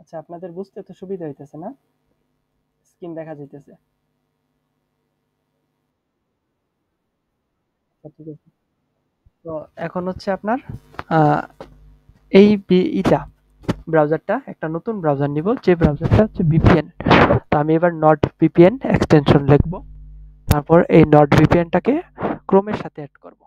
আচ্ছা, আপনাদের বুঝতে তো সুবিধা হইতেছে না? স্ক্রিন দেখা যাইতেছে। আচ্ছা, ঠিক আছে। তো এখন হচ্ছে আপনার আহ, এই ইটা ব্রাউজারটা একটা নতুন ব্রাউজার নিব, যে ব্রাউজারটা হচ্ছে ভিপিএন। তো আমি এবার নট ভিপিএন এক্সটেনশন লিখবো। তারপর এই নট ভিপিএনটাকে ক্রোমের সাথে অ্যাড করব।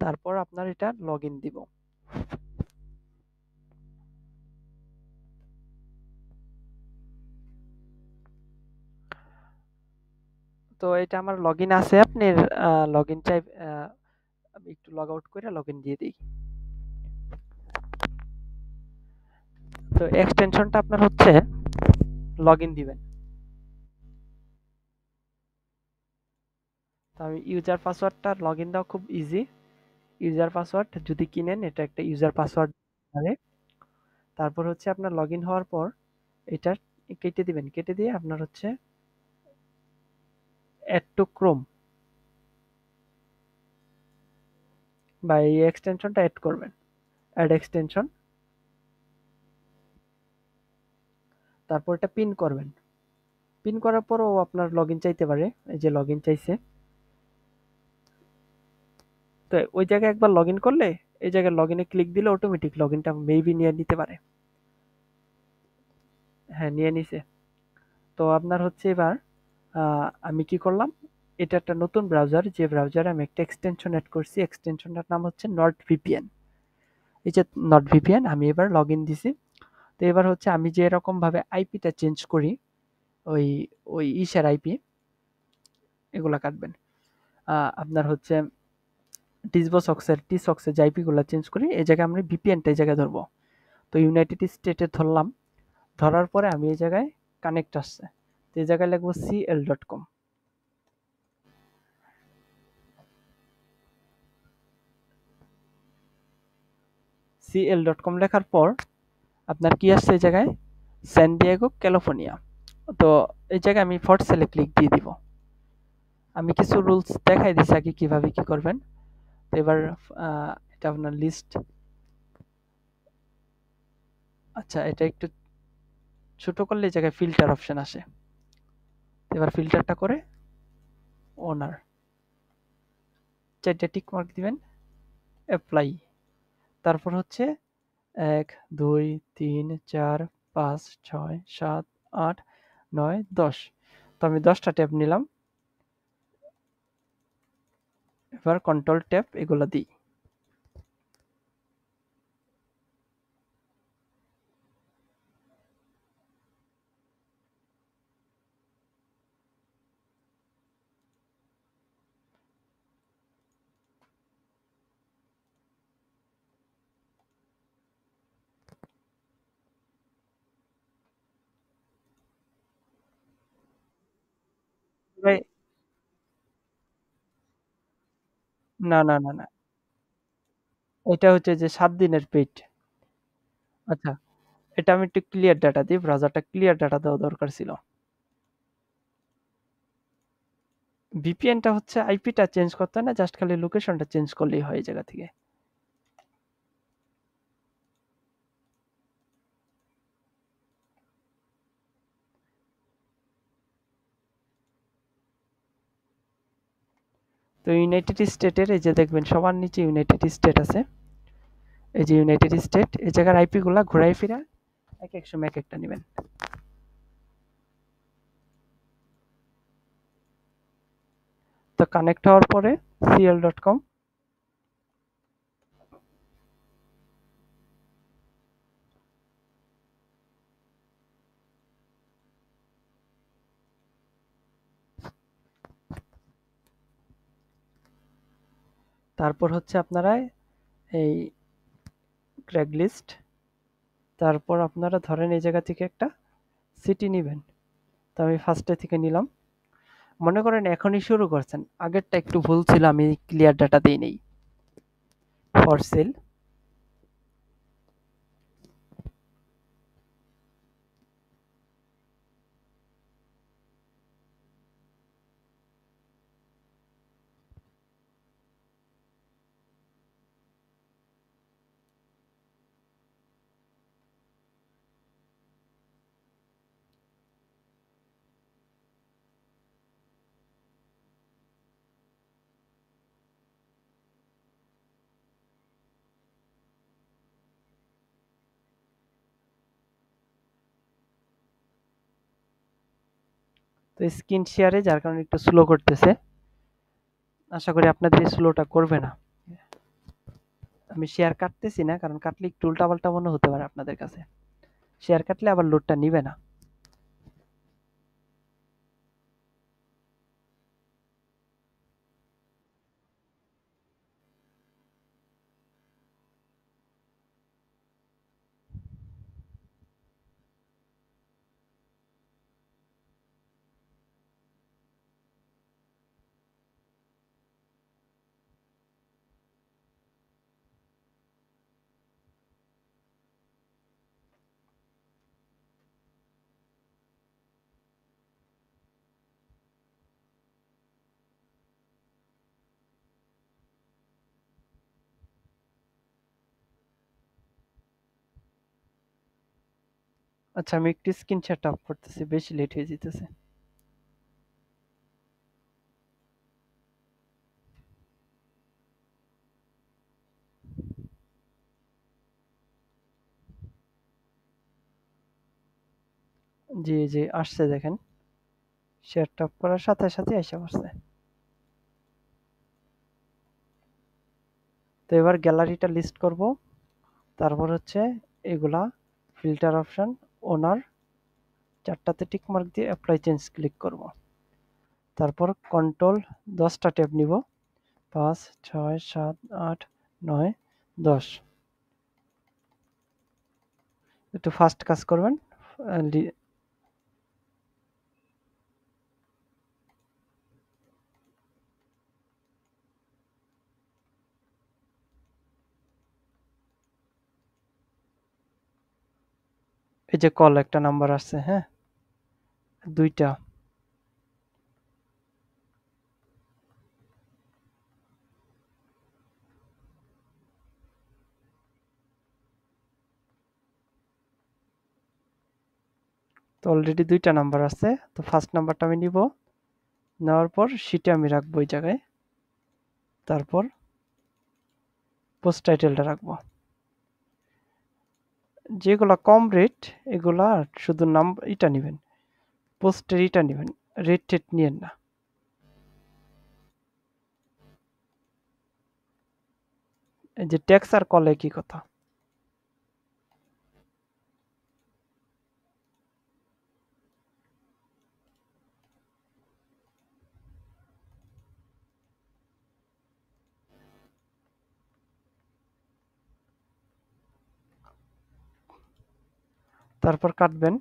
তারপর আপনার এটা লগ ইন দিব। তো এটা আমার লগ ইন আছে। আপনি লগ ইন চাই, আমি একটু লগ আউট করে লগ ইন দিয়ে দিই। তো এক্সটেনশনটা আপনার হচ্ছে লগ ইন দিবেন। তো আমি ইউজার পাসওয়ার্ডটা লগ ইন দেওয়া খুব ইজি। ইউজার পাসওয়ার্ড যদি কিনেন, এটা একটা ইউজার পাসওয়ার্ড মানে। তারপর হচ্ছে আপনার লগ ইন হওয়ার পর এটা কেটে দিবেন। কেটে দিয়ে আপনার হচ্ছে অ্যাড টু ক্রোম বা এই এক্সটেনশনটা অ্যাড করবেন। অ্যাড এক্সটেনশন, তারপর এটা পিন করবেন। পিন করার পরও আপনার লগ ইন চাইতে পারে। এই যে লগ ইন চাইছে। তো ওই জায়গায় একবার লগ ইন করলে এই জায়গায় লগ ইনে ক্লিক দিলে অটোমেটিক লগ ইনটা মেবি নিয়ে নিতে পারে। হ্যাঁ, নিয়ে নিছে। তো আপনার হচ্ছে এবার আমি কি করলাম, এটা একটা নতুন ব্রাউজার, যে ব্রাউজারে আমি একটা এক্সটেনশন অ্যাড করছি। এক্সটেনশনটার নাম হচ্ছে নট ভিপিএন। এই যে নট ভিপিএন, আমি এবার লগ ইন দিছি। তো এবার হচ্ছে আমি যে এরকম ভাবে আইপিটা চেঞ্জ করি, ওই ওই ইসের আইপি এগুলা কাটবেন। আপনার হচ্ছে টিসবক্সের টি সক্সের যে আইপি গুলা চেঞ্জ করি, এই জায়গায় আমরা ভিপিএনটা এই জায়গায় ধরবো। তো ইউনাইটেড স্টেটে ধরলাম। ধরার পরে আমি এই জায়গায় কানেক্ট আসছে, তো এই জায়গায় লিখবো cl.com। cl.com লেখার পর আপনার কি আসছে এই জায়গায়, স্যান দিয়েগো ক্যালিফোর্নিয়া। তো এই জায়গায় আমি ফর্ট সেলে ক্লিক দিয়ে দিব। আমি কিছু রুলস দেখাই দিছি আগে কিভাবে কি করবেন। তো এবার এটা আপনার লিস্ট। আচ্ছা, এটা একটু ছোট করলে এই জায়গায় ফিল্টার অপশন আসে। এবার ফিল্টারটা করে ওনার চারটা টিক মার্ক দিবেন, অ্যাপ্লাই। তারপর হচ্ছে ১, ২, ৩, ৪, ৫, ৬, ৭, ৮, ৯, ১০। তো আমি ১০টা ট্যাব নিলাম। এবার কন্ট্রোল ট্যাব এগুলো দিই। ভাই, না, না, না, না। এটা হচ্ছে যে ৭ দিনের পেইড। আচ্ছা, এটা আমি একটু ক্লিয়ার ডাটা দিই। ব্রাউজারটা ক্লিয়ার ডাটা দেওয়া দরকার ছিল। ভিপিএনটা হচ্ছে আইপিটা চেঞ্জ করতে হয় না, জাস্ট খালি লোকেশনটা চেঞ্জ করলেই হয় এই জায়গা থেকে। তো ইউনাইটেড স্টেটের এই যে দেখবেন সবার নিচে ইউনাইটেড স্টেট আছে। এই যে ইউনাইটেড স্টেট, এই জায়গার আইপি গুলা ঘুরাই ফিরা এক এক সময় এক একটা নেবেন। তো কানেক্ট হওয়ার পরে cl.com, তারপর হচ্ছে আপনারা এই ক্র্যাগ লিস্ট, তারপর আপনারা ধরেন এই জায়গা থেকে একটা সিটি নেবেন। তো আমি ফার্স্টে থেকে নিলাম। মনে করেন এখনই শুরু করছেন, আগেরটা একটু ভুল ছিল, আমি ক্লিয়ার ডাটা দিই নেই। ফর সেল, তো স্ক্রিন শেয়ারে যার কারণে একটু স্লো করতেছে, আশা করি আপনাদের এই স্লোটা করবে না। আমি শেয়ার কাটতেছি না, কারণ কাটলে একটু উল্টাপাল্টা মনে হতে পারে আপনাদের কাছে। শেয়ার কাটলে আবার লোডটা নিবে না। আচ্ছা, আমি একটু স্ক্রিন শেয়ারটা অফ করতেছি, বেশি লেট হয়ে যেতেছে। জি জি, আসছে দেখেন, শেয়ারটা অফ করার সাথে সাথে এসে পড়ছে। তো এবার গ্যালারিটা লিস্ট করব। তারপর হচ্ছে এগুলা ফিল্টার অপশন, ওনার, চারটাতে টিক মার্ক দিয়ে অ্যাপ্লাই চেঞ্জ ক্লিক করব। তারপর কন্ট্রোল 10টা ট্যাব নিব, 5, 6, 7, 8, 9, 10। একটু ফাস্ট কাজ করবেন। এই যে কল একটা নাম্বার আছে, হ্যাঁ, দুইটা। তো অলরেডি দুইটা নাম্বার আছে। তো ফার্স্ট নাম্বারটা আমি নিব, নেওয়ার পর শিটে আমি রাখবো ওই জায়গায়। তারপর পোস্ট টাইটেলটা রাখবো। যেগুলা কম রেট এগুলা শুধু নাম এটা নেবেন, পোস্টের এটা নেবেন, রেট টেট নিয়েন না। এই যে ট্যাক্স আর কল একই কথা। তারপর কাটবেন,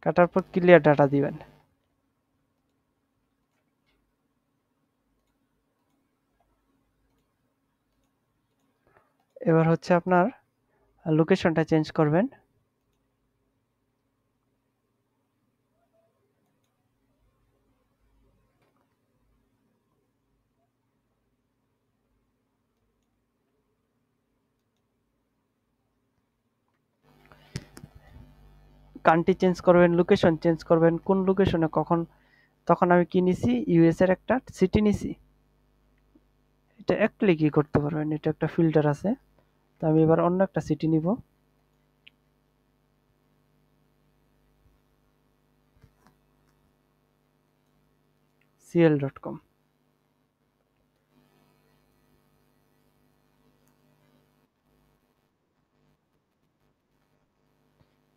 কাটার পর ক্লিয়ার ডাটা দিবেন। এবার হচ্ছে আপনার লোকেশনটা চেঞ্জ করবেন। কান্ট্রি চেঞ্জ করবেন, লোকেশন চেঞ্জ করবেন, কোন লোকেশনে কখন। তখন আমি কি নিছি, ইউএস এর একটা সিটি নিছি। এটা এক ক্লিকই করতে পারবেন, এটা একটা ফিল্টার আছে। তো আমি এবার অন্য একটা সিটি নিব, cl.com।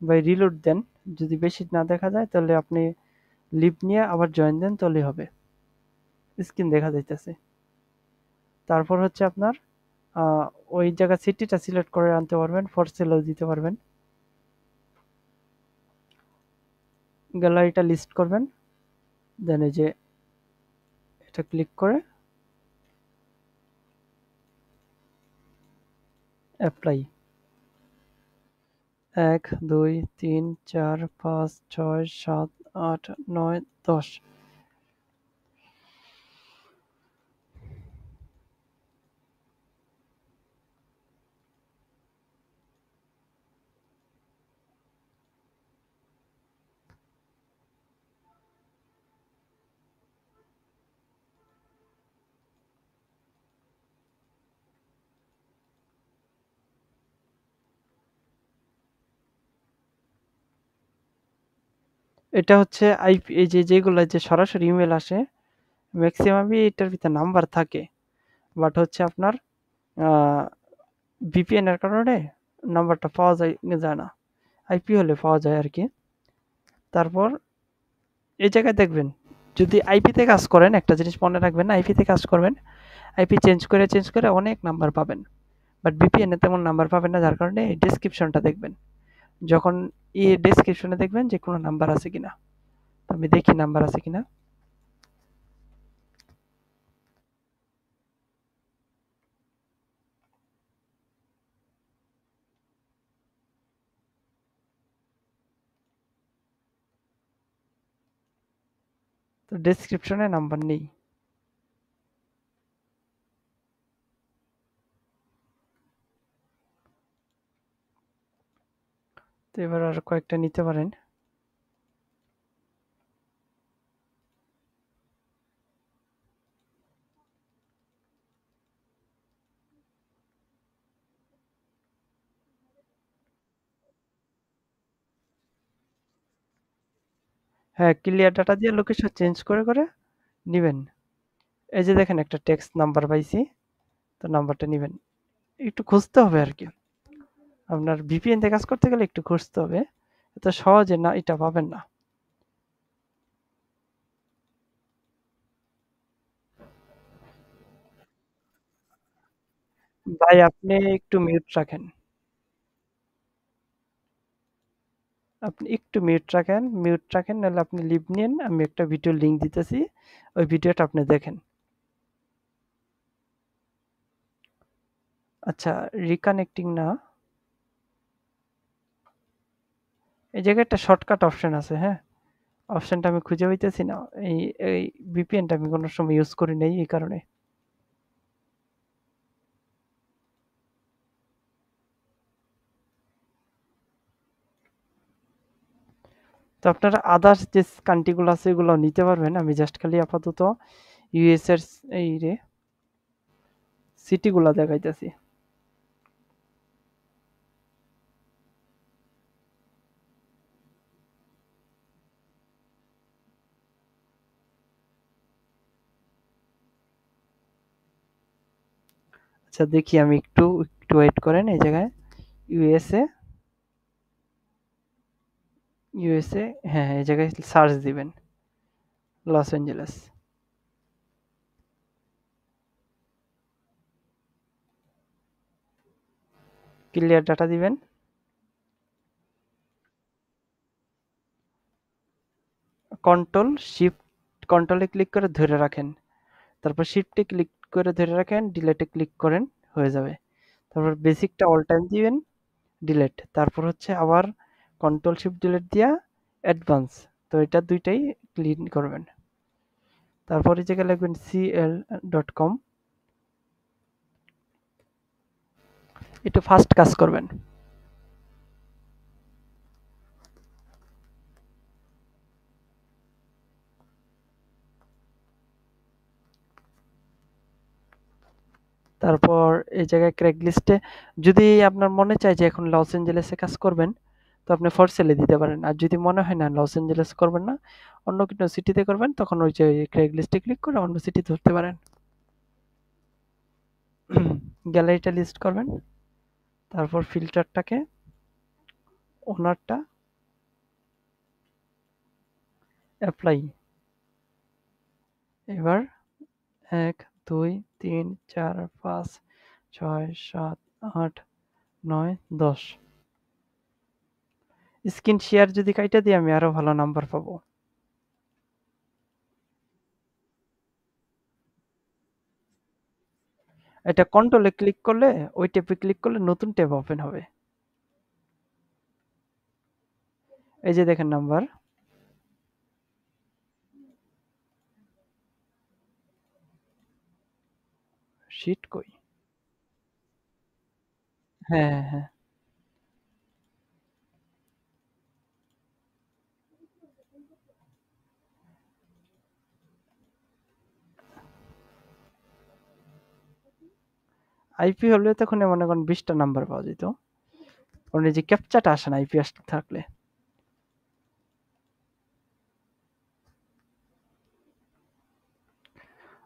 ভাই রিলোড দেন, যদি বেশি না দেখা যায় তাহলে আপনি লিভ নিয়ে আবার জয়েন দেন, তাহলেই হবে। স্ক্রিন দেখা যাইতেছে। তারপর হচ্ছে আপনার আহ, ওই জায়গা সিটিটা সিলেক্ট করে আনতে পারবেন, ফর সেলও দিতে পারবেন। গ্যালারিটা লিস্ট করবেন, দেন এই যে এটা ক্লিক করে অ্যাপ্লাই। 1, 2, 3, 4, 5, 6, 7, 8, 9, 10। এটা হচ্ছে আইপি, এই যে যেগুলো যে সরাসরি ইমেল আসে ম্যাক্সিমামই এটার ভিতরে নাম্বার থাকে, বাট হচ্ছে আপনার ভিপিএন এর কারণে নাম্বারটা পাওয়া যায় না, আইপি হলে পাওয়া যায় আর কি। তারপর এই জায়গায় দেখবেন, যদি আইপিতে কাজ করেন একটা জিনিস মনে রাখবেন, আইপিতে কাজ করবেন, আইপি চেঞ্জ করে অনেক নাম্বার পাবেন, বাট ভিপিএন এ তেমন নাম্বার পাবেন না, যার কারণে এই ডেসক্রিপশনটা দেখবেন, যখন ডেসক্রিপশনে দেখবেন যে কোনো নাম্বার আছে কিনা। তো আমি দেখি নাম্বার আছে কিনা। তো ডেসক্রিপশনে নাম্বার নেই। তো এবার আর কয়েকটা নিতে পারেন। হ্যাঁ, ক্লিয়ার ডাটা দিয়ে লোকেশন চেঞ্জ করে নিবেন। এই যে দেখেন একটা টেক্সট নাম্বার পাইছি, তো নাম্বারটা নিবেন। একটু খুঁজতে হবে আর কি, আপনার ভিপিএন দিয়ে কাজ করতে গেলে একটু খুঁজতে হবে, এত সহজে না এটা পাবেন না। ভাই আপনি একটু মিউট রাখেন, আপনি একটু মিউট রাখেন, নাহলে আপনি লিভ নিন, আমি একটা ভিডিও লিংক দিতেছি, ওই ভিডিওটা আপনি দেখেন। আচ্ছা, রিকানেক্টিং না, এই জায়গায় একটা শর্টকাট অপশন আছে, হ্যাঁ, অপশনটা আমি খুঁজে পাইতেছি না। এই এই ভিপিএনটা আমি কোনো সময় ইউজ করি নাই এই কারণে। তো আপনারা আদার্স যে কান্ট্রিগুলো আছে এগুলো নিতে পারবেন, আমি জাস্ট খালি আপাতত ইউএস এর এই রে সিটিগুলো দেখাইতেছি। আচ্ছা দেখি, আমি একটু একটু ওয়েট করেন, এই জায়গায় ইউএসএ, ইউএসএ, হ্যাঁ এই জায়গায় সার্চ দিবেন লস অ্যাঞ্জেলেস, ক্লিয়ার ডাটা দিবেন, কন্ট্রোল শিফট, কন্ট্রোলে ক্লিক করে ধরে রাখেন, তারপর শিফটে ক্লিক করে ধরে রাখেন, ডিলেটে ক্লিক করেন, হয়ে যাবে। তারপর বেসিকটা অল টাইম দিবেন, ডিলেট, তারপর হচ্ছে আবার কন্ট্রোল শিফট ডিলেট দিয়া অ্যাডভান্স, তো এটা দুইটাই ক্লিন করবেন। তারপর এই জায়গায় লিখবেন cl.com, একটু ফাস্ট কাজ করবেন। তারপর এই জায়গায় ক্র্যাক লিস্টে, যদি আপনার মনে চায় যে এখন লস এঞ্জেলেসে কাজ করবেন, তো আপনি ফর সেলে দিতে পারেন, আর যদি মনে হয় না লস এঞ্জেলেস করবেন না, অন্য কোনো সিটিতে করবেন, তখন ওই যে ক্র্যাক লিস্টে ক্লিক করে অন্য সিটি ধরতে পারেন। গ্যালারিটা লিস্ট করবেন, তারপর ফিল্টারটাকে ওনারটা অ্যাপ্লাই, এবার ১ ২ ৩ ৪ ৫ ৬ ৭ ৮ ৯ ১০, স্ক্রিন শেয়ার যদি কাইটা দিই আমি আরো ভালো নাম্বার পাবো। এটা কন্ট্রোলে ক্লিক করলে, ওই ট্যাবে ক্লিক করলে নতুন ট্যাব ওপেন হবে। এই যে দেখেন নাম্বার, শিট কই, হ্যাঁ হ্যাঁ হ্যাঁ, আইপি হলে তখন মনে করেন 20টা নাম্বার পাওয়া যেত, কারণ এই যে ক্যাপচাটা আসে না আইপি থাকলে।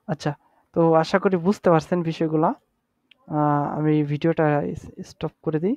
আচ্ছা, তো আশা করি বুঝতে পারছেন বিষয়গুলা। আমি ভিডিওটা স্টপ করে দিই।